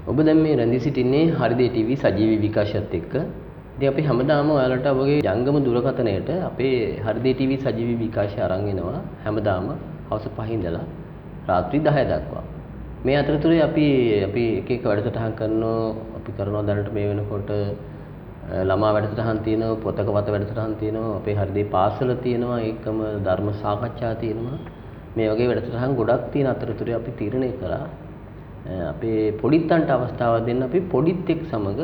ඔබ දැන් මේ රැඳී සිටින්නේ හරිදේ ටීවී සජීවී විකාශයත් එක්ක. ඉතින් අපි හැමදාම ඔයාලට ඔබගේ ජංගම දුරකථනයට අපේ හරිදේ ටීවී සජීවී විකාශය අරන් එනවා හැමදාම හවස 5 ඉඳලා රාත්‍රී 10 දක්වා. මේ අතරතුරේ අපි එක එක වැඩසටහන් කරනවා. අපි කරනවා දැනට මේ වෙනකොට ළමා වැඩසටහන් තියෙනවා, පොතක වත වැඩසටහන් තියෙනවා, අපේ හරිදේ පාසල තියෙනවා, ඒකම ධර්ම සාකච්ඡා තියෙනවා. මේ වගේ වැඩසටහන් ගොඩක් තියෙන අතරතුරේ අපි තීරණය කළා අපේ පොඩිත්තන්ට අවස්ථාවක් දෙන්න අපි පොඩිත් එක් සමග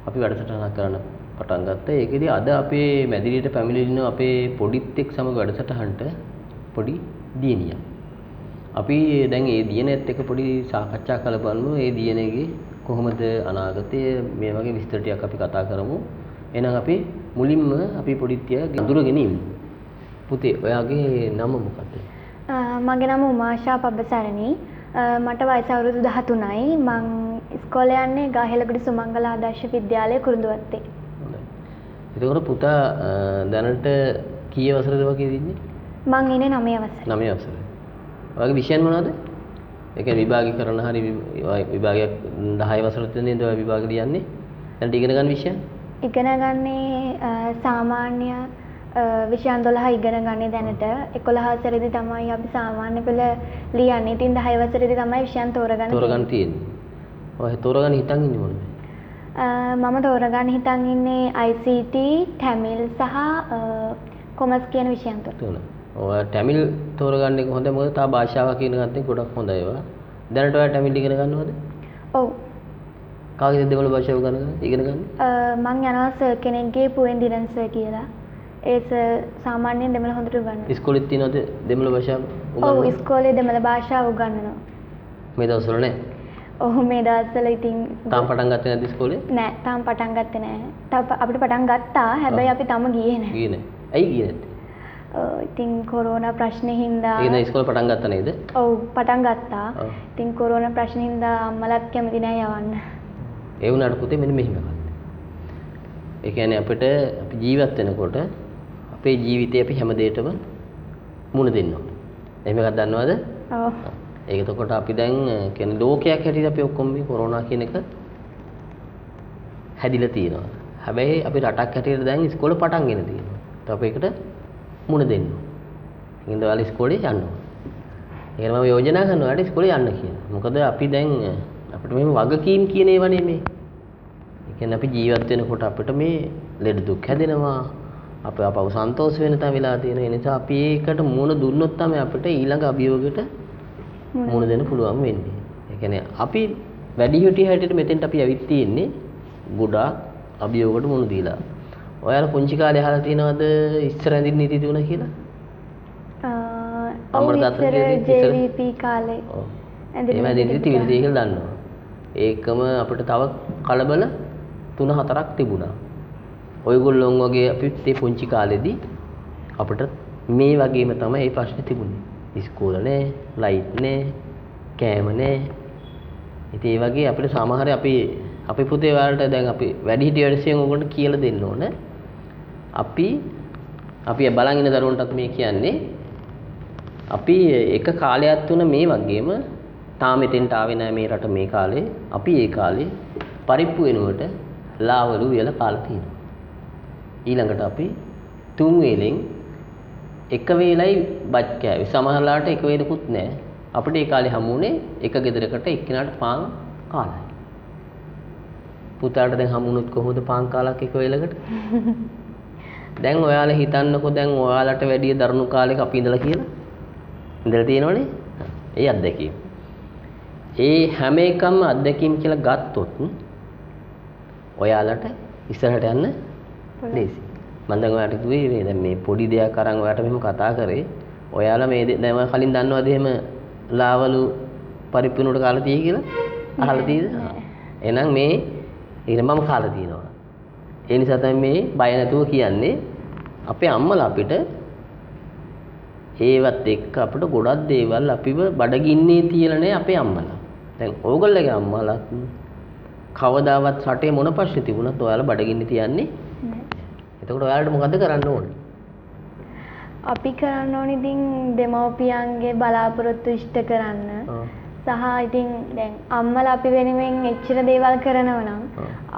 අපි වැඩසටහනක් කරන්න පටන් ගත්තා. ඒකෙදි අද අපේ මැදිරියට පැමිණෙන අපේ පොඩිත් එක් සමග වැඩසටහනට පොඩි දියණියක්. අපි දැන් ඒ දියණියත් එක්ක පොඩි සාකච්ඡා කරලා බලමු. ඒ දියණියගේ කොහොමද අනාගතයේ මේ වගේ විස්තර ටිකක් අපි කතා කරමු. එහෙනම් අපි මුලින්ම අපි පොඩිත්ය අඳුරගෙන ඉමු. පුතේ ඔයාගේ නම මොකක්ද? මගේ නම උමාෂා පබ්බසරණී. මට වයස අවුරුදු 13යි. මං ඉස්කෝලේ යන්නේ ගාහෙලගොඩ සුමංගල ආදර්ශ විද්‍යාලය කුරුඳුවත්තේ. හොඳයි. එතකොට පුතා දැනට කී වසරද වගේ ඉන්නේ? මං ඉන්නේ 9 වසරේ. 9 වසරේ. ඔයාගේ විෂයන් මොනවද? ඒ කියන්නේ විභාගීකරණ හරි විභාගයක් 10 වසරට නේද ඔය විභාගෙ ලියන්නේ? දැන් ඉගෙන ගන්න විෂයන්? ඉගෙන ගන්නේ සාමාන්‍ය විෂයන් 12 ඉගෙන ගන්නේ දැනට. 11 වසරේදී තමයි අපි සාමාන්‍ය පෙළ ලියන්නේ. ඉතින් 10 වසරේදී තමයි විෂයන් තෝරගන්න තියෙන්නේ. ඔය තෝරගන්න හිතන් ඉන්නේ මොනවද? මම තෝරගන්න හිතන් ඉන්නේ ICT, Tamil සහ කොමර්ස් කියන විෂයන් තුන. ඔය Tamil තෝරගන්න එක හොඳයි. මොකද තා භාෂාවක් ඉගෙන ගන්න ගොඩක් හොඳයි ඒවා. දැනට ඔයා Tamil ඉගෙන ගන්නවද? ඔව්. කාගේද දෙමළ භාෂාව ඉගෙන ගන්න? මං යනවා සර් කෙනෙක්ගේ පුවෙන් දිනන් සර් කියලා. ඒ සර් සාමාන්‍යයෙන් දෙමළ හොඳට උගන්වනවා. ඉස්කෝලෙත් තියෙනවද දෙමළ භාෂාව උගන්වනවා? ඔව් ඉස්කෝලේ දෙමළ භාෂාව උගන්වනවා. මේ දවස්වල නෑ? ඔව් මේ දවස්වල ඉතින් තාම පටන් ගත්තේ නැද්ද ඉස්කෝලේ? නෑ තාම පටන් ගත්තේ නෑ. අපිට පටන් ගත්තා. හැබැයි අපි තාම ගියේ නෑ. ගියේ නෑ. ඇයි ගියේ නැත්තේ? ඉතින් කොරෝනා ප්‍රශ්නේ හින්දා. ඒ නෑ ඉස්කෝලේ පටන් ගත්තා නේද? ඔව් පටන් ගත්තා. ඉතින් කොරෝනා ප්‍රශ්නේ හින්දා අම්මලාත් කැමති නෑ යවන්න. ඒ වුණාට පුතේ මෙන්න මෙහෙම එකක්. ඒ කියන්නේ අපිට අපි ජීවත් වෙනකොට අපේ ජීවිතේ අපි හැම දෙයකටම මුණ දෙන්න ඕනේ. එහෙම එකක් දන්නවද? ඔව්. ඒක එතකොට අපි දැන් කියන්නේ ලෝකයක් හැටියට අපි ඔක්කොම මේ කොරෝනා කියන එක හැදිලා තියෙනවා. හැබැයි අපි රටක් හැටියට දැන් ඉස්කෝලේ පටන්ගෙන තියෙනවා. તો අපි ඒකට මුණ දෙන්න ඕනේ. ඉතින් ඔයාලා ඉස්කෝලේ යන්න ඕනේ. ඒකට මම යෝජනා කරනවා ඔයාලට ඉස්කෝලේ යන්න කියලා. මොකද අපි දැන් අපිට මේ වගකීම් කියන ඒවා නෙමෙයි. ඒ කියන්නේ අපි ජීවත් වෙනකොට අපිට මේ ලෙඩ දුක් හැදෙනවා. අපව සන්තෝෂ වෙන තම වෙලා තියෙන. ඒ නිසා අපි ඒකට මුණ දුන්නොත් තමයි අපිට ඊළඟ අභියෝගයට මුණ දෙන්න පුළුවන් වෙන්නේ. ඒ කියන්නේ අපි වැඩිහිටිය හැටියට මෙතෙන්ට අපි ඇවිත් තියෙන්නේ ගොඩාක් අභියෝගකට මුණ දීලා. ඔයාලා පුංචි කාලේ අහලා තියෙනවද ඉස්සර ඇඳින්න නීති තිබුණා කියලා? ඉස්සර JVP කාලේ. ඔව්. ඇඳින්න නීති තිබුණා කියලා දන්නවා. ඒකම අපිට තව කලබල 3-4ක් තිබුණා. ඔයගොල්ලොන් වගේ අපිත් මේ පුංචි කාලෙදී අපිට මේ වගේම තමයි මේ ප්‍රශ්නේ තිබුණේ. ඉස්කෝල නෑ, ලයිට් නෑ, කෑම නෑ. ඉතින් ඒ වගේ අපිට සමහර අපි පුතේ වලට දැන් අපි වැඩිහිටිය වැඩසියෙන් ඔයගොල්ලන්ට කියලා දෙන්න ඕන. අපි බලන් ඉන්න දරුවන්ටත් මේ කියන්නේ අපි එක කාලයක් තුන මේ වගේම තාම එතෙන්ට ආවේ නැහැ මේ රට මේ කාලේ. අපි ඒ කාලේ පරිප්පු වෙනුවට ලාවලු වියලා කාලා තියෙනවා. ඊළඟට අපි තුන් වේලෙන් එක වේලයි බත් කෑවේ. සමහරලාට එක වේලකුත් නැහැ. අපිට ඒ කාලේ හම්බුනේ එක ගෙදරකට එක්කිනාට පාන් කාලයි. පුතාට දැන් හම්බුනොත් කොහොමද පාන් කාලක් එක වේලකට? දැන් ඔයාලා හිතන්නකෝ දැන් ඔයාලට වැඩිය දරුණු කාලයක අපි ඉඳලා කියලා. ඉඳලා තියෙනවනේ. ඒ අත්දැකීම. ඒ හැම එකම අත්දැකීම් කියලා ගත්තොත් ඔයාලට ඉස්සරහට යන්න ලේසි. මම දැන් ඔයාලට කිව්වේ මේ දැන් මේ පොඩි දෙයක් අරන් ඔයාලට මෙහෙම කතා කරේ. ඔයාලා මේ දැන් මම කලින් දන්නවද එහෙම ලාවලු පරිප්පුනුට කාලා තියෙයි කියලා? අහලා තියෙද? එහෙනම් මේ ඊට මම කාලා තියෙනවා. ඒ නිසා තමයි මේ බය නැතුව කියන්නේ. අපේ අම්මලා අපිට ඒවත් එක්ක අපිට ගොඩක් දේවල් අපිව බඩගින්නේ තියලා නැහැ අපේ අම්මලා. දැන් ඕගොල්ලෝගේ අම්මලා කවදාවත් රටේ මොන ප්‍රශ්න තිබුණත් ඔයාලා බඩගින්නේ තියන්නේ නැහැ. එතකොට ඔයාලට මොකද කරන්න ඕනේ? අපි කරන්න ඕනේ ඉතින් දෙමව්පියන්ගේ බලාපොරොත්තු ඉෂ්ට කරන්න. සහ ඉතින් දැන් අම්මලා අපි වෙනුවෙන් එච්චර දේවල් කරනවා නම්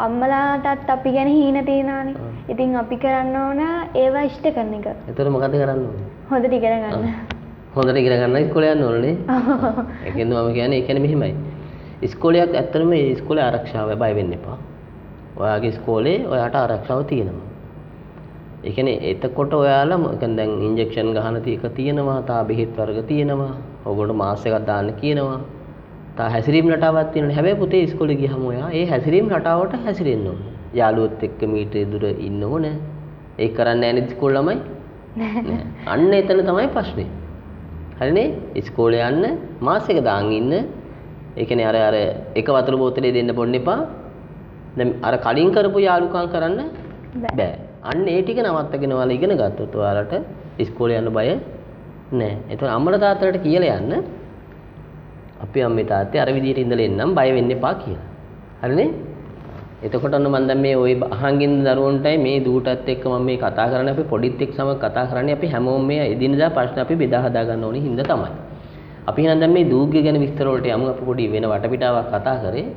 අම්මලාටත් අපි ගැන හීන තියෙනවානේ. ඉතින් අපි කරන්න ඕන ඒවා ඉෂ්ට කරන එක. එතකොට මොකද කරන්න ඕනේ? හොඳට ඉගෙන ගන්න. හොඳට ඉගෙන ගන්න ඉස්කෝලේ යන්න ඕනේ. ඒකෙන්ද මම කියන්නේ ඒ කියන්නේ මෙහෙමයි. ඉස්කෝලයක් ඇත්තටම මේ ඉස්කෝලේ ආරක්ෂාව බය වෙන්න එපා. ඔයාගේ ඉස්කෝලේ ඔයාට ආරක්ෂාව තියෙනවා. ඒ කියන්නේ එතකොට ඔයාලා දැන් ඉන්ජෙක්ෂන් ගහන ටික තියෙනවා, තා බෙහෙත් වර්ග තියෙනවා. ඕගොල්ලෝ මාස් එකක් දාන්න කියනවා. තා හැසිරීම් රටාවක් තියෙනවා. හැබැයි පුතේ ඉස්කෝලේ ගියහම ඔයා ඒ හැසිරීම් රටාවට හැසිරෙන්න ඕනේ. යාළුවොත් එක්ක මීටර දුර ඉන්න ඕනේ. ඒක කරන්නේ නැහැ නේද ඉස්කෝල ළමයි? නෑ. අන්න එතන තමයි ප්‍රශ්නේ. හරිනේ? ඉස්කෝලේ යන්න මාස් එක දාන් ඉන්න. ඒ කියන්නේ අර එක වතුර බෝතලේ දෙන්න බොන්න එපා. දැන් අර කලින් කරපු යාළුකම් කරන්න බෑ. අන්න ඒ ටික නවත්තගෙන ඔයාලා ඉගෙන ගත්තොත් ඔයාලට ඉස්කෝලේ යන්න බය නෑ. ඒතකොට අම්මලා තාත්තලාට කියලා යන්න අපි අම්මේ තාත්තේ අර විදියට ඉඳලා එන්නම් බය වෙන්න එපා කියලා. හරිනේ? එතකොට ඔන්න මම දැන් මේ ওই අහංගින් දරුවන්ටයි මේ දූටත් එක්ක මම මේ කතා කරන්නේ අපි පොඩිත් එක්ක සමග කතා කරන්නේ අපි හැමෝම මේ එදිනදා ප්‍රශ්න අපි බෙදා හදා ගන්න ඕනේ හින්දා තමයි. අපි එහෙනම් දැන් මේ දූග්ග ගැන විස්තර වලට යමු අපි පොඩි වෙන වටපිටාවක් කතා කරේ.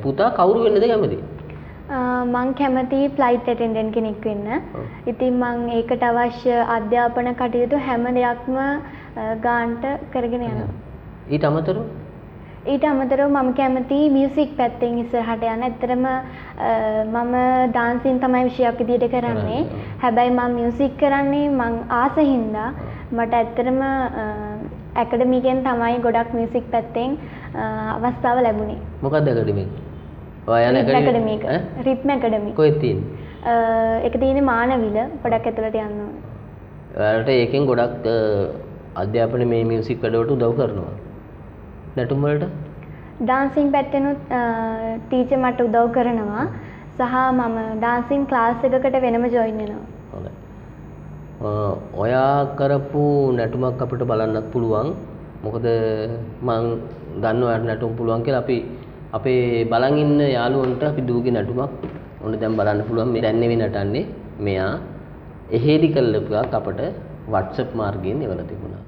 පුතා කවුරු වෙන්නද කැමති? මං කැමති ෆ්ලයිට් ඇටෙන්ඩන්ට් කෙනෙක් වෙන්න. ඉතින් මං ඒකට අවශ්‍ය අධ්‍යාපන කටයුතු හැම දෙයක්ම ගාන්ට කරගෙන යනවා. ඊට අමතරව මම කැමති මියුසික් පැත්තෙන් ඉස්සරහට යන්න. ඇත්තටම මම ඩාන්සින් තමයි විෂයක් විදියට කරන්නේ. හැබැයි මම මියුසික් කරන්නේ මං ආස හින්දා මට ඇත්තටම ඇකඩමිකෙන් තමයි ගොඩක් මියුසික් පැත්තෙන් අවස්ථාව ලැබුණේ. මොකක්ද ඇකඩමි? ඔයා යන ඇකඩමි එක. රිද්ම ඇකඩමි. කොහෙද තියෙන්නේ? ඒක තියෙන්නේ මානවිල. පොඩක් ඇතුළට යන්න ඕනේ. ඔයාලට ඒකෙන් ගොඩක් අධ්‍යාපන මේ මියුසික් වැඩවලට උදව් කරනවා. නැටුම් වලට? ඩාන්සින් පැත්තෙනුත් ටීචර් මට උදව් කරනවා. සහ මම ඩාන්සින් ක්ලාස් එකකට වෙනම ජොයින් වෙනවා. හොඳයි. ඔයා කරපු නැටුමක් අපිට බලන්නත් පුළුවන්. මොකද මං දන්නවා ඔයාට නැටුම් පුළුවන් කියලා. අපි අපේ බලන් ඉන්න යාළුවන්ට අපි දූගේ නැටුමක් ඔන්න දැන් බලන්න පුළුවන්. මේ දැන් නෙවෙයි නටන්නේ. මෙයා එහෙදි කළපු එකක් අපට WhatsApp මාර්ගයෙන් එවලා තිබුණා.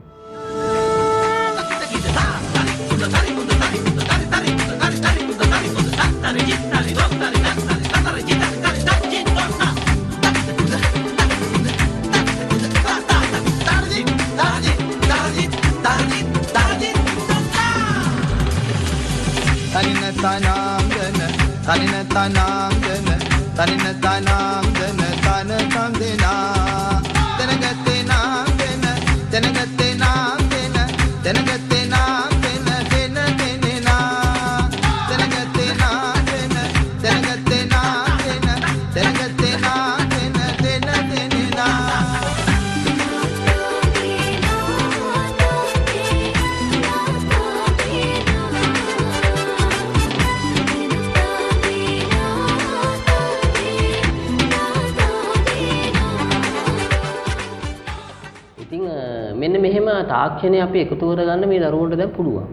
මෙන්න මෙහෙම තාක්ෂණය අපි එකතු කරගන්න මේ දරුවන්ට දැන් පුළුවන්.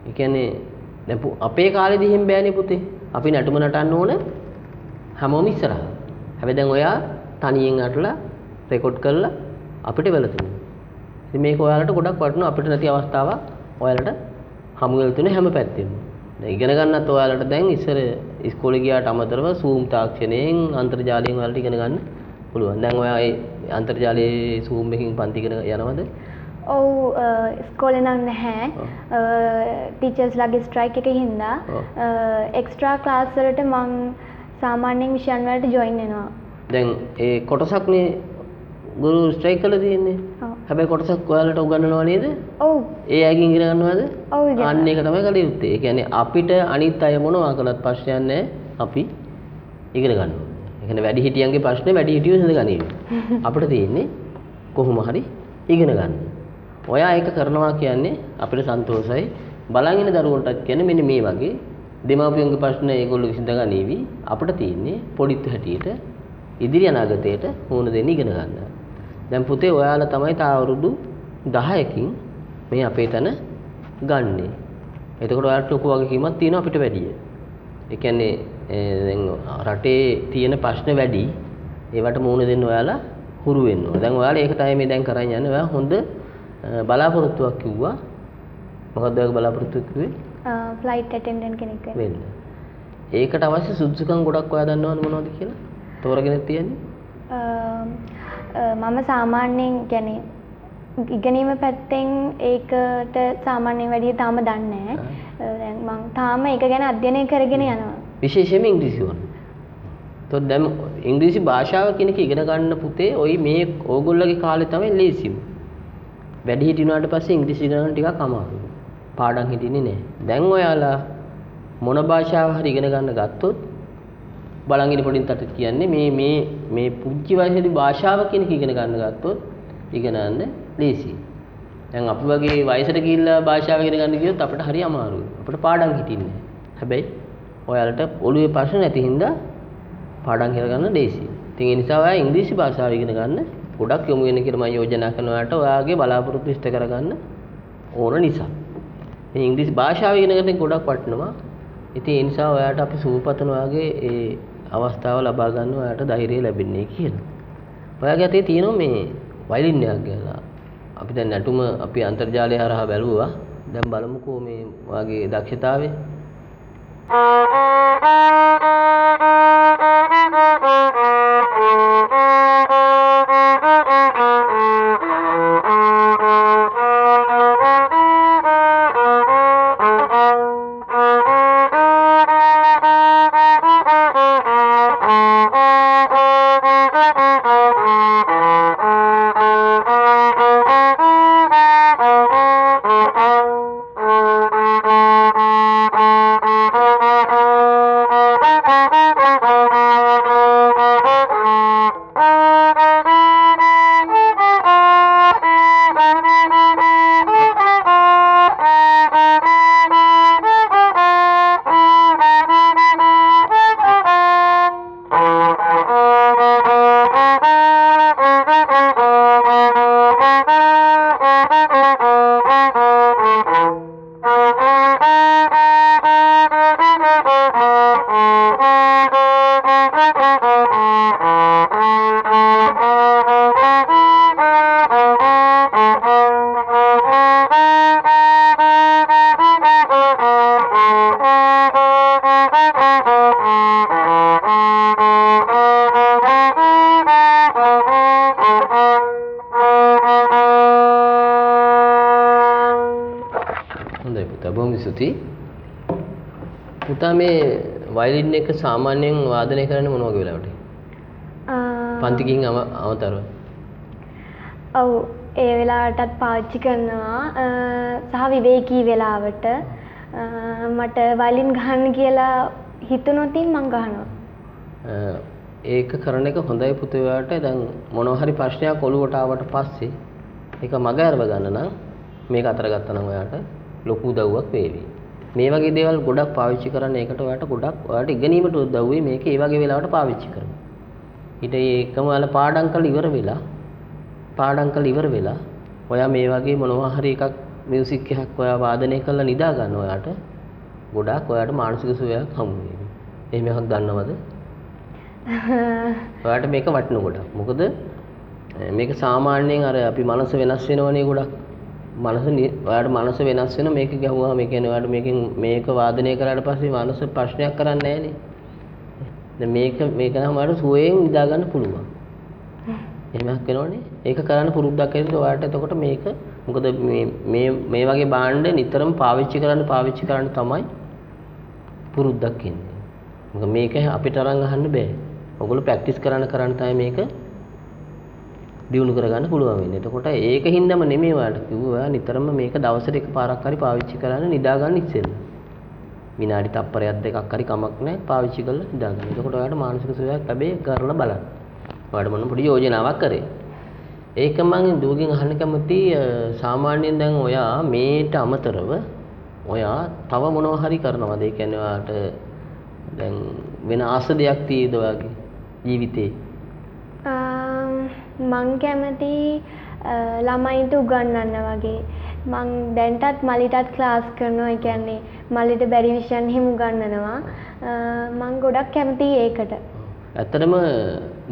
ඒ කියන්නේ දැන් අපේ කාලේදී එහෙම බෑනේ පුතේ. අපි නටුම නටන්න ඕන හැමෝම ඉස්සරහ. හැබැයි දැන් ඔයා තනියෙන් අටලා රෙකෝඩ් කරලා අපිට වෙලා තුනේ. ඉතින් මේක ඔයාලට ගොඩක් වටිනවා. අපිට නැති අවස්ථාවක් ඔයාලට හමු වෙලා තුනේ හැම පැත්තෙම. දැන් ඉගෙන ගන්නත් ඔයාලට දැන් ඉස්සර ඉස්කෝලේ ගියාට අමතරව Zoom තාක්ෂණයෙන් අන්තර්ජාලයෙන් ඔයාලට ඉගෙන ගන්න පුළුවන්. දැන් ඔයා ඒ අන්තර්ජාලයේ Zoom එකකින් පන්ති ඉගෙන යනවද? ඔව් ඉස්කෝලේ නම් නැහැ. ටීචර්ස්ලාගේ ස්ට්‍රයික් එකේ හින්දා එක්ස්ට්‍රා ක්ලාස් වලට මං සාමාන්‍යයෙන් විෂයන් වලට ජොයින් වෙනවා. දැන් ඒ කොටසක්නේ ගුරු ස්ට්‍රයික් කරලා තියෙන්නේ. හැබැයි කොටසක් ඔයාලට උගන්වනවා නේද? ඔව්. ඒ අයගෙන් ඉගෙන ගන්නවද? ඔව් ඉගෙනනවා. අන්න ඒක තමයි කළ යුත්තේ. ඒ කියන්නේ අපිට අනිත් අය මොනවා කළත් ප්‍රශ්නයක් නැහැ. අපි ඉගෙන ගන්නවා. ඒ කියන්නේ වැඩිහිටියන්ගේ ප්‍රශ්නේ වැඩිහිටියෝ ඉඳගනින්න. අපිට තියෙන්නේ කොහොම හරි ඉගෙන ගන්න. ඔයා ඒක කරනවා කියන්නේ අපිට සන්තෝෂයි. බලන් ඉන්න දරුවන්ටත් කියන්නේ මෙන්න මේ වගේ දෙමාපියන්ගේ ප්‍රශ්න ඒගොල්ලෝ විසඳගනීවි. අපිට තියෙන්නේ පොඩිත් හැටියට ඉදිරි අනාගතයට මුහුණ දෙන්න ඉගෙන ගන්න. දැන් පුතේ ඔයාලා තමයි තා අවුරුදු 10කින් මේ අපේ තන ගන්නෙ. එතකොට ඔයාලට ලොකු වගකීමක් තියෙනවා අපිට වැඩිය. ඒ කියන්නේ දැන් රටේ තියෙන ප්‍රශ්න වැඩි. ඒවට මුහුණ දෙන්න ඔයාලා හුරු වෙන්න ඕන. දැන් ඔයාලා ඒක තමයි මේ දැන් කරන් යන්නේ. ඔයා හොඳ බලාපොරොත්තුවක් කිව්වා. මොකක්ද ඔය බලාපොරොත්තු කිව්වේ? ෆ්ලයිට් ඇටෙන්ඩන්ට් කෙනෙක් වෙන්න. ඒකට අවශ්‍ය සුදුසුකම් ගොඩක් ඔයා දන්නවද මොනවද කියලා? තෝරගෙන තියෙන්නේ? මම සාමාන්‍යයෙන් කියන්නේ ඉගෙනීම පැත්තෙන් ඒකට සාමාන්‍යයෙන් වැඩිය තාම දන්නේ නැහැ. දැන් මම තාම ඒක ගැන අධ්‍යයනය කරගෙන යනවා. විශේෂයෙන්ම ඉංග්‍රීසි වල. તો දැන් ඉංග්‍රීසි භාෂාව කියන එක ඉගෙන ගන්න පුතේ ඔයි මේ ඕගොල්ලෝගේ කාලේ තමයි ලේසිම. වැඩි හිටිනාට පස්සේ ඉංග්‍රීසි ඉගෙන ගන්න ටිකක් අමාරුයි. පාඩම් හිටින්නේ නැහැ. දැන් ඔයාලා මොන භාෂාව හරි ඉගෙන ගන්න ගත්තොත් බලන් ඉන්න පොඩින් තටත් කියන්නේ මේ පුංචි වයසේදී භාෂාව කියන එක ඉගෙන ගන්න ගත්තොත් ඉගෙන ගන්න ලේසියි. දැන් අපි වගේ වයසට ගිහිල්ලා භාෂාව ඉගෙන ගන්න ගියොත් අපිට හරි අමාරුයි. අපිට පාඩම් හිටින්නේ නැහැ. හැබැයි ඔයාලට ඔළුවේ ප්‍රශ්න නැති හින්දා පාඩම් කරගන්න ලේසියි. ඉතින් ඒ නිසා ඔයා ඉංග්‍රීසි භාෂාව ඉගෙන ගන්න ගොඩක් යොමු වෙන කියලා මම යෝජනා කරන ඔයාලට ඔයාගේ බලාපොරොත්තු ඉෂ්ට කරගන්න ඕන නිසා. මේ ඉංග්‍රීසි භාෂාව ඉගෙන ගන්න ගොඩක් වටිනවා. ඉතින් ඒ නිසා ඔයාට අපි සූපතන ඔයාගේ ඒ අවස්ථාව ලබා ගන්න ඔයාට ධෛර්යය ලැබෙන්නේ කියලා. ඔයාගේ අතේ තියෙනවා මේ වයලින් එකක් කියලා. අපි දැන් නැටුම අපි අන්තර්ජාලය හරහා බැලුවා. දැන් බලමුකෝ මේ ඔයාගේ දක්ෂතාවය. පුතා මේ වයලින් එක සාමාන්‍යයෙන් වාදනය කරන්නේ මොන වගේ වෙලාවට? පන්ති ගිහින් අමතරව. ඔව් ඒ වෙලාවටත් පාවිච්චි කරනවා සහ විවේකී වෙලාවට මට වයලින් ගහන්න කියලා හිතුනොත් මම ගහනවා. ඒක කරන එක හොඳයි පුතේ ඔයාලට. දැන් මොනවා හරි ප්‍රශ්නයක් ඔළුවට ආවට පස්සේ ඒක මග අරව ගන්න නම් මේක අතර ගත්තා නම් ඔයාලට ලොකු උදව්වක් වේවි. මේ වගේ දේවල් ගොඩක් පාවිච්චි කරන්න ඒකට ඔයාලට ඉගෙනීමට උදව් වෙයි මේක ඒ වගේ වෙලාවට පාවිච්චි කරන්න. ඊට ඒකම ඔයාලා පාඩම් කරලා ඉවර වෙලා ඔයා මේ වගේ මොනවා හරි එකක් මියුසික් එකක් ඔයා වාදනය කරලා නිදා ගන්න ඔයාට ගොඩක් ඔයාට මානසික සුවයක් හමු වෙනවා. එහෙම එකක් දන්නවද? ඔයාට මේක වටින ගොඩක්. මොකද මේක සාමාන්‍යයෙන් අර අපි මනස වෙනස් වෙනවනේ ගොඩක්. ඔයාට මනස වෙනස් වෙන මේක ගැහුවා මේ කියන්නේ ඔයාට මේක වාදනය කරාට පස්සේ මනස ප්‍රශ්නයක් කරන්නේ නැහනේ. දැන් මේක නම් ඔයාට සුවයෙන් නිදා ගන්න පුළුවන්. එහෙමක් වෙනවනේ. ඒක කරන්න පුරුද්දක් ඇතිද ඔයාට? එතකොට මේක මොකද මේ වගේ භාණ්ඩ නිතරම පාවිච්චි කරන්න තමයි පුරුද්දක් එන්නේ. මොකද මේක අපිට අරන් අහන්න බෑ. ඔයගොල්ලෝ ප්‍රැක්ටිස් කරන්න තමයි මේක දියුණු කරගන්න පුළුවන් වෙන්නේ. එතකොට ඒකින්දම නෙමෙයි ඔයාලට කිව්වා ඔයා නිතරම මේක දවසට එකපාරක් හරි පාවිච්චි කරන්න නිදා ගන්න ඉස්සෙල්ලා. විනාඩි තප්පරයක් දෙකක් හරි කමක් නැහැ පාවිච්චි කරලා නිදා ගන්න. එතකොට ඔයාලට මානසික සුවයක් ලැබෙයි කරලා බලන්න. ඔයාලට මොන පොඩි යෝජනාවක් කරේ. ඒක මම දුවගෙන් අහන්න කැමති සාමාන්‍යයෙන් දැන් ඔයා මේට අමතරව ඔයා තව මොනවා හරි කරනවද? ඒ කියන්නේ ඔයාලට දැන් වෙන ආස දෙයක් තියෙද ඔයාගේ ජීවිතේ? මං කැමති ළමයින්ට උගන්වන්න වගේ. මං දැන්ටත් මලිටත් ක්ලාස් කරනවා. ඒ කියන්නේ මලිට බැරි විෂයන් හිම උගන්වනවා. මං ගොඩක් කැමතියි ඒකට. ඇත්තටම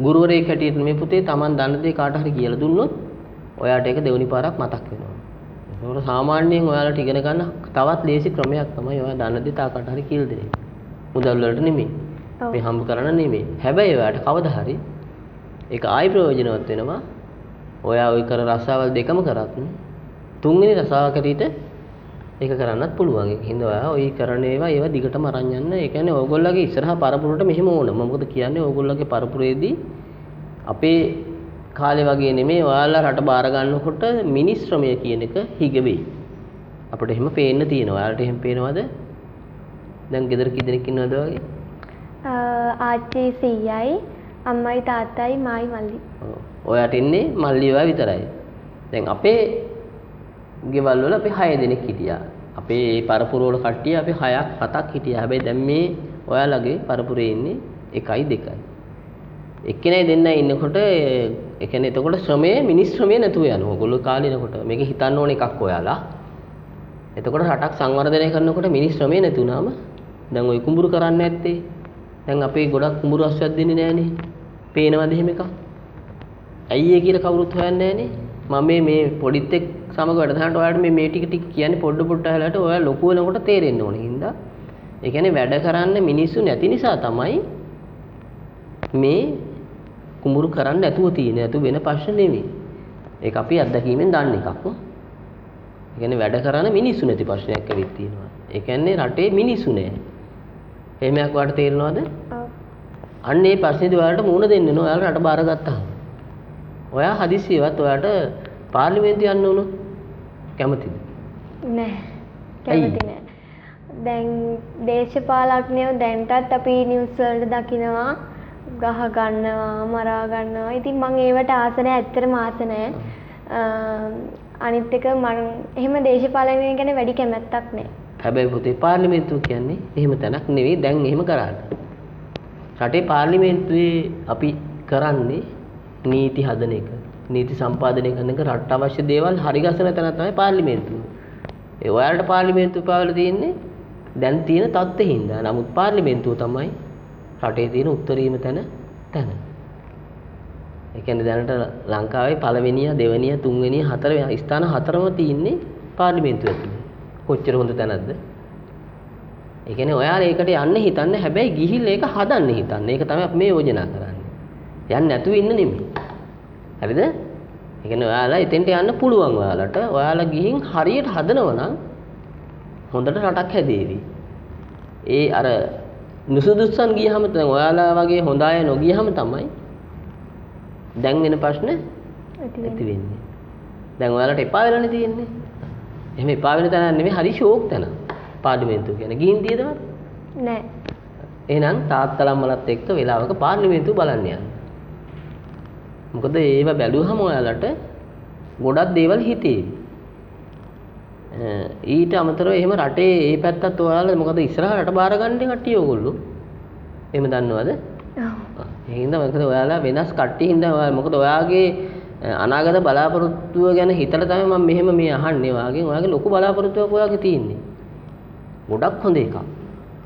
ගුරුවරයෙක් හැටියට මේ පුතේ Taman දන්න දේ කාට හරි කියලා දුන්නොත් ඔයාට ඒක දෙවෙනි පාරක් මතක් වෙනවා. ඒකට සාමාන්‍යයෙන් ඔයාලට ඉගෙන ගන්න තවත් ලේසි ක්‍රමයක් තමයි ඔයා දන්න දේ තාකට හරි කියලා දෙන්නේ. මුදල් වලට නෙමෙයි. මේ හම්බ කරන්න නෙමෙයි. හැබැයි ඔයාට කවදා හරි ඒක ආයි ප්‍රයෝජනවත් වෙනවා. ඔයා ওই කර රසාවල් දෙකම කරත් තුන්වෙනි රසාව කරීට ඒක කරන්නත් පුළුවන්. ඒක හින්දා ඔයා ওই කරන ඒවා දිගටම අරන් යන්න. ඒ කියන්නේ ඕගොල්ලෝගේ ඉස්සරහා පරපුරට මෙහෙම ඕන. මොකද කියන්නේ ඕගොල්ලෝගේ පරපුරේදී අපේ කාලේ වගේ නෙමෙයි ඔයාලා රට බාර ගන්නකොට මිනිස් ශ්‍රමය කියන එක හිග වෙයි. අපිට එහෙම පේන්න තියෙනවා. ඔයාලට එහෙම පේනවද? දැන් ගෙදර කී දෙනෙක් ඉන්නවද වගේ? ආච්චි සීයයි අම්මයි තාත්තයි මායි මල්ලි. ඔයාට ඉන්නේ මල්ලි ඔයා විතරයි. දැන් අපේ ගෙවල් වල අපි 6 දෙනෙක් හිටියා. අපේ මේ පරපුර වල කට්ටිය අපි 6ක් 7ක් හිටියා. හැබැයි දැන් මේ ඔයාලගේ පරපුරේ ඉන්නේ 1යි 2යි. එක්කෙනයි දෙන්නයි ඉන්නකොට ඒ කියන්නේ එතකොට ශ්‍රමයේ මිනිස් ශ්‍රමයේ නැතුව යනවා. ඔයගොල්ලෝ කාලිනකොට මේක හිතන්න ඕන එකක් ඔයාලා. එතකොට රටක් සංවර්ධනය කරනකොට මිනිස් ශ්‍රමයේ නැතුණාම දැන් ওই කුඹුරු කරන්නේ නැත්තේ. දැන් අපේ ගොඩක් කුඹුරු අස්සක් දෙන්නේ නැහනේ. පේනවද එහෙම එකක්? ඇයි ඒ කියලා කවුරුත් හොයන්නේ නැහනේ. මම මේ පොඩිත් එක් සමග වැඩසටහනට ඔයාලට මේ ටික කියන්නේ පොඩ අහලාට ඔයාලා ලොකු වෙනකොට තේරෙන්න ඕනේ. හින්දා ඒ කියන්නේ වැඩ කරන්න මිනිස්සු නැති නිසා තමයි මේ කුඹුරු කරන්න නැතුව තියෙන්නේ. නැතු වෙන ප්‍රශ්න නෙමෙයි. ඒක අපි අත්දැකීමෙන් දන්න එකක්. ඒ කියන්නේ වැඩ කරන මිනිස්සු නැති ප්‍රශ්නයක් ඇවිත් තියෙනවා. ඒ කියන්නේ රටේ මිනිස්සු නැහැ. එහෙමයක් වාට තේරෙනවද? ඔව්. අන්න ඒ ප්‍රශ්නේදී ඔයාලට මුණ දෙන්න ඕන. ඔයාලා රට බාරගත්තා. ඔයා හදිස්සියවත් ඔයාට පාර්ලිමේන්තුව යන්න ඕන කැමතිද? නෑ. කැමති නෑ. දැන් දේශපාලඥයෝ දැන්ටත් අපි නිවුස් වලට දකිනවා ගහ ගන්නවා මරා ගන්නවා. ඉතින් මම ඒවට ආස නෑ. ඇත්තටම ආස නෑ. අනිත් එක මම එහෙම දේශපාලනය ගැන වැඩි කැමැත්තක් නෑ. හැබැයි පුතේ පාර්ලිමේන්තුව කියන්නේ එහෙම තැනක් නෙවෙයි. දැන් එහෙම කරාට. රටේ පාර්ලිමේන්තුවේ අපි කරන්නේ නීති හදන එක. නීති සම්පාදනය කරන එක රට අවශ්‍ය දේවල් හරි ගස්සන තැන තමයි පාර්ලිමේන්තුව. ඒ ඔයාලට පාර්ලිමේන්තුව පාවල තියෙන්නේ දැන් තියෙන තත්ත්වෙ හින්දා. නමුත් පාර්ලිමේන්තුව තමයි රටේ තියෙන උත්තරීම තැන. ඒ කියන්නේ දැනට ලංකාවේ පළවෙනිය, දෙවෙනිය, තුන්වෙනිය, හතරවෙනි ස්ථාන හතරම තියෙන්නේ පාර්ලිමේන්තුව ඇතුලේ. කොච්චර හොඳ තැනක්ද? ඒ කියන්නේ ඔයාලා ඒකට යන්න හිතන්නේ හැබැයි ගිහිල්ලා ඒක හදන්න හිතන්නේ. ඒක තමයි අපි මේ යෝජනා කරන්නේ. යන්නේ නැතුව ඉන්න නෙමෙයි. හරිද? ඒ කියන්නේ ඔයාලා එතෙන්ට යන්න පුළුවන් ඔයාලට. ඔයාලා ගිහින් හරියට හදනවා නම් හොඳට රටක් හැදේවි. ඒ අර නුසුදුස්සන් ගියහම දැන් ඔයාලා වගේ හොඳ අය නොගියහම තමයි දැන් වෙන ප්‍රශ්න ඇති වෙන්නේ. දැන් ඔයාලට එපා වෙලානේ තියෙන්නේ. එහෙම එපා වෙන තැන නෙමෙයි හරි ෂෝක් තැන. පාර්ලිමේන්තුව කියන්නේ ගිහින් තියදවද? නෑ. එහෙනම් තාත්තලම්මලත් එක්ක වෙලාවක පාර්ලිමේන්තුව බලන්න යන්න. මොකද ඒව බැලුවහම ඔයාලට ගොඩක් දේවල් හිතේවි. ඊට අමතරව එහෙම රටේ ඒ පැත්තත් ඔයාලා මොකද ඉස්සරහට රට බාර ගන්න කට්ටිය ඕගොල්ලෝ. එහෙම දන්නවද? ඔව්. ඒ හින්දා මොකද ඔයාලා වෙනස් කට්ටිය හින්දා ඔයාලා මොකද ඔයාගේ අනාගත බලාපොරොත්තුව ගැන හිතලා තමයි මම මෙහෙම මේ අහන්නේ ඔයාගෙන්. ඔයාගේ ලොකු බලාපොරොත්තුවක් ඔයාගේ තියෙන්නේ. ගොඩක් හොඳ එකක්.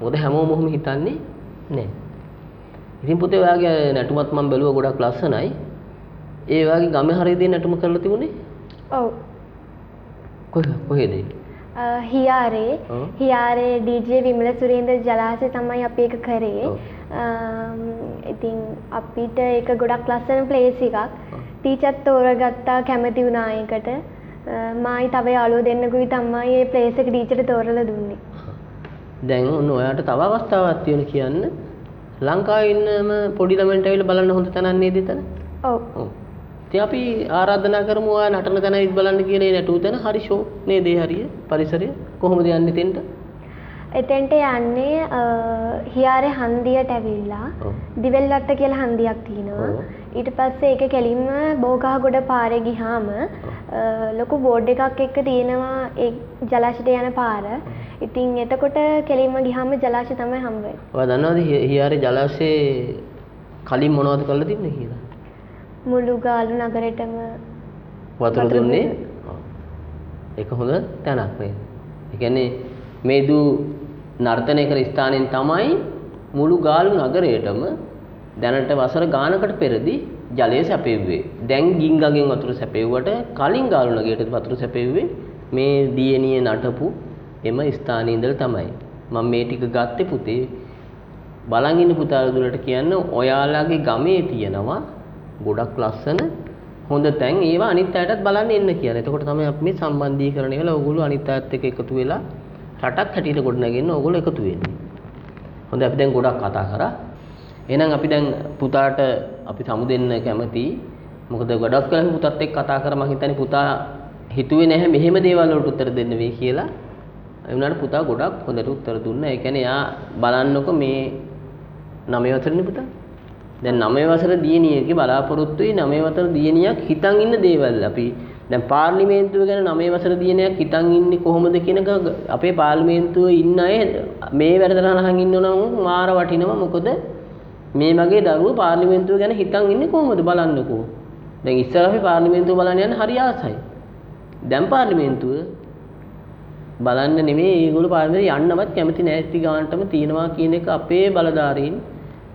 මොකද හැමෝම ඔහොම හිතන්නේ නෑ. ඉතින් පුතේ ඔයාගේ නැටුමත් මම බැලුවා ගොඩක් ලස්සනයි. ඒ වගේ ගමේ හරියදී නැටුම කරලා තිබුණේ? ඔව්. කොහෙද? හියාරේ DJ විමල සුරේන්ද්‍ර ජලාශය තමයි අපි ඒක කරේ. ඉතින් අපිට ඒක ගොඩක් ලස්සන ප්ලේස් එකක්. ටීචර් තෝරගත්තා කැමති වුණා ඒකට. මායි තව යාළුවෝ දෙන්නෙකුයි තමයි මේ ප්ලේස් එක ටීචර්ට තෝරලා දුන්නේ. දැන් ඔන්න ඔයාට තව අවස්ථාවක් තියෙන කියන්න ලංකාවේ ඉන්නම පොඩි ළමයින්ට ඇවිල්ලා බලන්න හොඳ තැනක් නේද එතන? ඔව්. ඉතින් අපි ආරාධනා කරමු ඔයා නටන තැන ඉත් බලන්න කියලා. ඒ නැටුව තැන හරි ෂෝ නේද? ඒ හරිය පරිසරය කොහොමද යන්නේ එතෙන්ට? එතෙන්ට යන්නේ හියාරේ හන්දියට ඇවිල්ලා දිවෙල්වත්ත කියලා හන්දියක් තියෙනවා. ඊට පස්සේ ඒක කෙලින්ම බෝගහගොඩ පාරේ ගිහාම ලොකු බෝඩ් එකක් එක්ක තියෙනවා ඒ ජලාශයට යන පාර. ඉතින් එතකොට කෙලින්ම ගිහාම ජලාශය තමයි හම්බ වෙන්නේ. ඔයා දන්නවද හියාරේ ජලාශයේ කලින් මොනවද කරලා තිබුණේ කියලා? මුළු ගාලු නගරෙටම වතුර දුන්නේ. ඒක හොඳ තැනක් නේද? ඒ කියන්නේ මේ දූ නර්තනය කර ස්ථානෙන් තමයි මුළු ගාලු නගරයටම දැනට වසර ගානකට පෙරදී ජලය සැපෙව්වේ. දැන් ගින්ගගෙන් වතුර සැපෙව්වට කලින් ගාලු නගරයට වතුර සැපෙව්වේ මේ දියණිය නටපු එම ස්ථානයේ ඉඳලා තමයි. මම මේ ටික ගත්තේ පුතේ බලන් ඉන්න පුතාලා දුරට කියන්න ඔයාලගේ ගමේ තියෙනවා ගොඩක් ලස්සන හොඳ තැන් ඒවා අනිත් අයටත් බලන්න එන්න කියලා. එතකොට තමයි අපි මේ සම්බන්ධීකරණය වෙලා ඕගොල්ලෝ අනිත් අයත් එක්ක එකතු වෙලා රටක් හැටියට ගොඩනගන්න ඕගොල්ලෝ එකතු වෙන්නේ. හොඳයි අපි දැන් ගොඩක් කතා කරා. එහෙනම් අපි දැන් පුතාට අපි සමු දෙන්න කැමතියි. මොකද ගොඩක් වෙලා පුතත් එක්ක කතා කරා මම හිතන්නේ පුතා හිතුවේ නැහැ මෙහෙම දේවල් වලට උත්තර දෙන්න වෙයි කියලා. ඒ වුණාට පුතා ගොඩක් හොඳට උත්තර දුන්නා. ඒ කියන්නේ යා බලන්නකො මේ 9 වසරේනේ පුතා. දැන් 9 වසර දියණියගේ බලාපොරොත්තුයි 9 වසර දියණියක් හිතන් ඉන්න දේවල් අපි දැන් පාර්ලිමේන්තුව ගැන 9 වසර දියණියක් හිතන් ඉන්නේ කොහොමද කියන එක අපේ පාර්ලිමේන්තුවේ ඉන්න අය මේ වැඩසටහන ඉන්නව නම් මාර වටිනවා. මොකද මේ වගේ දරුවෝ පාර්ලිමේන්තුව ගැන හිතන් ඉන්නේ කොහොමද බලන්නකෝ. දැන් ඉස්සර අපි පාර්ලිමේන්තුව බලන්න යන්න හරි ආසයි. දැන් පාර්ලිමේන්තුව බලන්න නෙමෙයි ඒගොල්ලෝ පාර්ලිමේන්තුව යන්නවත් කැමති නැති ගානටම තියෙනවා කියන එක අපේ බලධාරීන්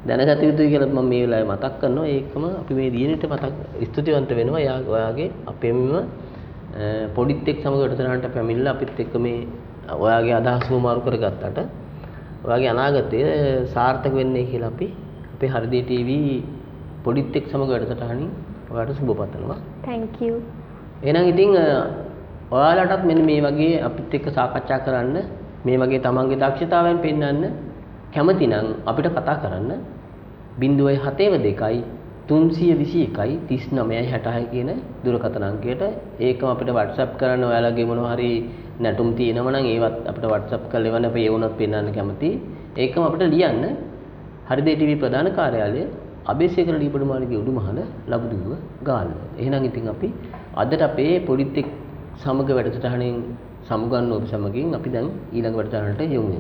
දැනගත යුතුයි කියලා මම මේ වෙලාවේ මතක් කරනවා. ඒකම අපි මේ දිනේට මතක් ස්තුතිවන්ත වෙනවා. ඔයාගේ අපේම පොඩිත් එක්ක සමග වැඩසටහනට පැමිණිලා අපිත් එක්ක මේ ඔයාගේ අදහස් වමාරු කරගත්තට ඔයාගේ අනාගතය සාර්ථක වෙන්නේ කියලා අපි අපේ හෘදේ ටීවී පොඩිත් එක්ක සමග වැඩසටහනින් ඔයාලට සුබ පතනවා. thank you. එහෙනම් ඉතින් ඔයාලටත් මෙන්න මේ වගේ අපිත් එක්ක සාකච්ඡා කරන්න මේ වගේ තමන්ගේ දක්ෂතාවයන් පෙන්වන්න කැමති නම් අපිට කතා කරන්න 072 321 3966 කියන දුරකථන අංකයට ඒකම අපිට WhatsApp කරන්න ඔයාලගේ මොනවා හරි නැටුම් තියෙනවා නම් ඒවත් අපිට WhatsApp කරලා එවන්න අපි ඒ වුණත් පෙන්වන්න කැමතියි. ඒකම අපිට ලියන්න හෘදේ ටීවී ප්‍රධාන කාර්යාලය අබේසේකර ඩීපඩුමාලිගේ උඩුමහල ලබුදුව ගාල්ල. එහෙනම් ඉතින් අපි අදට අපේ පොඩිත් එක්ක සමග වැඩසටහනෙන් සමුගන්න ඔබ සමගින් අපි දැන් ඊළඟ වැඩසටහනට යමු.